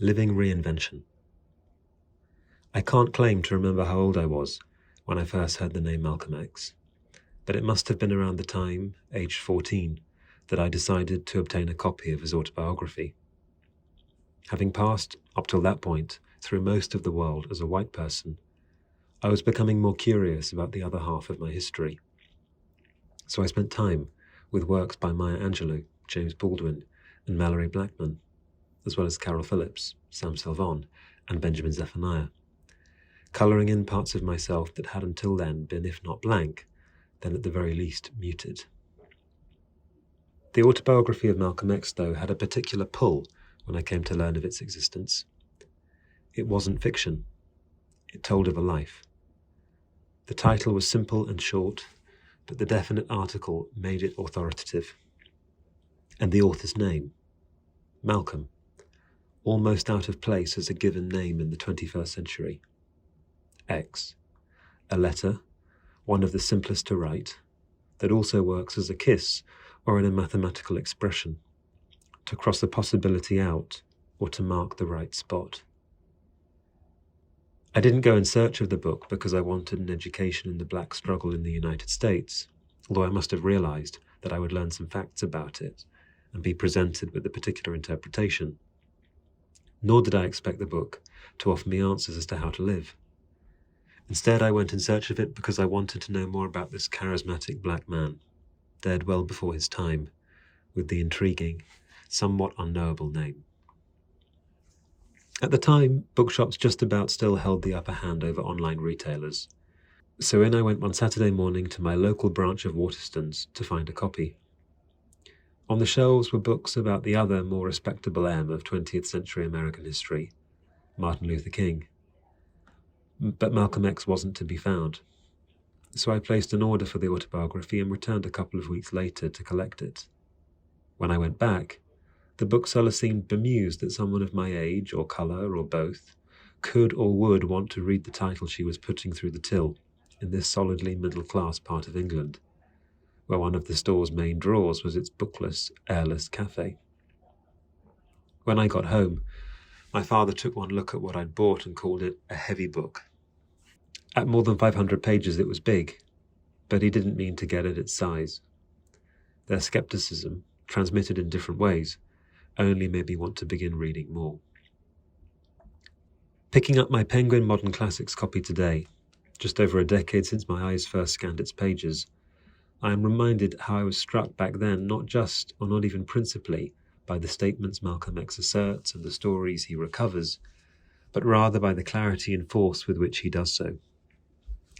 Living Reinvention. I can't claim to remember how old I was when I first heard the name Malcolm X, but it must have been around the time, aged 14, that I decided to obtain a copy of his autobiography. Having passed, up till that point, through most of the world as a white person, I was becoming more curious about the other half of my history. So I spent time with works by Maya Angelou, James Baldwin, and Mallory Blackman, as well as Carol Phillips, Sam Salvon, and Benjamin Zephaniah, colouring in parts of myself that had until then been, if not blank, then at the very least muted. The autobiography of Malcolm X, though, had a particular pull when I came to learn of its existence. It wasn't fiction. It told of a life. The title was simple and short, but the definite article made it authoritative. And the author's name, Malcolm, almost out of place as a given name in the 21st century. X, a letter, one of the simplest to write, that also works as a kiss or in a mathematical expression, to cross a possibility out or to mark the right spot. I didn't go in search of the book because I wanted an education in the black struggle in the United States, although I must have realised that I would learn some facts about it and be presented with a particular interpretation. Nor did I expect the book to offer me answers as to how to live. Instead, I went in search of it because I wanted to know more about this charismatic black man, dead well before his time, with the intriguing, somewhat unknowable name. At the time, bookshops just about still held the upper hand over online retailers, so in I went one Saturday morning to my local branch of Waterstones to find a copy. On the shelves were books about the other, more respectable M of 20th century American history, Martin Luther King. But Malcolm X wasn't to be found. So I placed an order for the autobiography and returned a couple of weeks later to collect it. When I went back, the bookseller seemed bemused that someone of my age, or colour, or both, could or would want to read the title she was putting through the till in this solidly middle-class part of England, where one of the store's main draws was its bookless, airless cafe. When I got home, my father took one look at what I'd bought and called it a heavy book. At more than 500 pages it was big, but he didn't mean to get at its size. Their scepticism, transmitted in different ways, only made me want to begin reading more. Picking up my Penguin Modern Classics copy today, just over a decade since my eyes first scanned its pages, I am reminded how I was struck back then not just, or not even principally, by the statements Malcolm X asserts and the stories he recovers, but rather by the clarity and force with which he does so.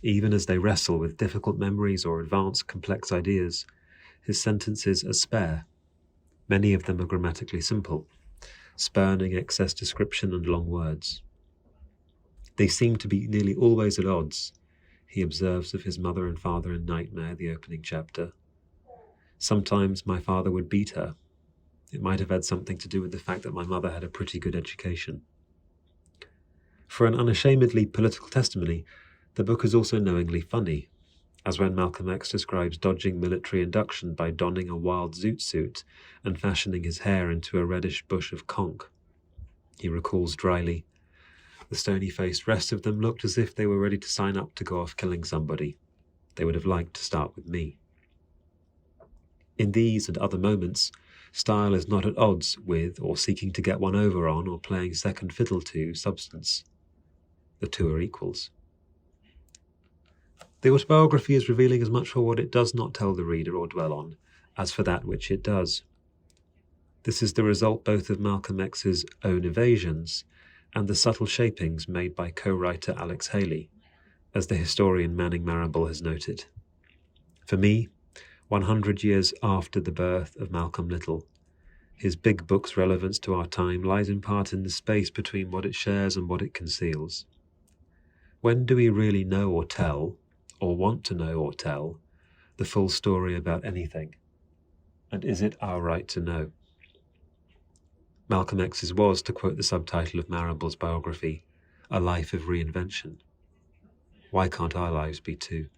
Even as they wrestle with difficult memories or advance complex ideas, his sentences are spare. Many of them are grammatically simple, spurning excess description and long words. They seem to be nearly always at odds, he observes of his mother and father in Nightmare, the opening chapter. Sometimes my father would beat her. It might have had something to do with the fact that my mother had a pretty good education. For an unashamedly political testimony, the book is also knowingly funny, as when Malcolm X describes dodging military induction by donning a wild zoot suit and fashioning his hair into a reddish bush of conch. He recalls dryly, "The stony-faced rest of them looked as if they were ready to sign up to go off killing somebody. They would have liked to start with me." In these and other moments, style is not at odds with, or seeking to get one over on, or playing second fiddle to, substance. The two are equals. The autobiography is revealing as much for what it does not tell the reader or dwell on, as for that which it does. This is the result both of Malcolm X's own evasions and the subtle shapings made by co-writer Alex Haley, as the historian Manning Marable has noted. For me, 100 years after the birth of Malcolm Little, his big book's relevance to our time lies in part in the space between what it shares and what it conceals. When do we really know or tell, or want to know or tell, the full story about anything? And is it our right to know? Malcolm X's was, to quote the subtitle of Marable's biography, a life of reinvention. Why can't our lives be too?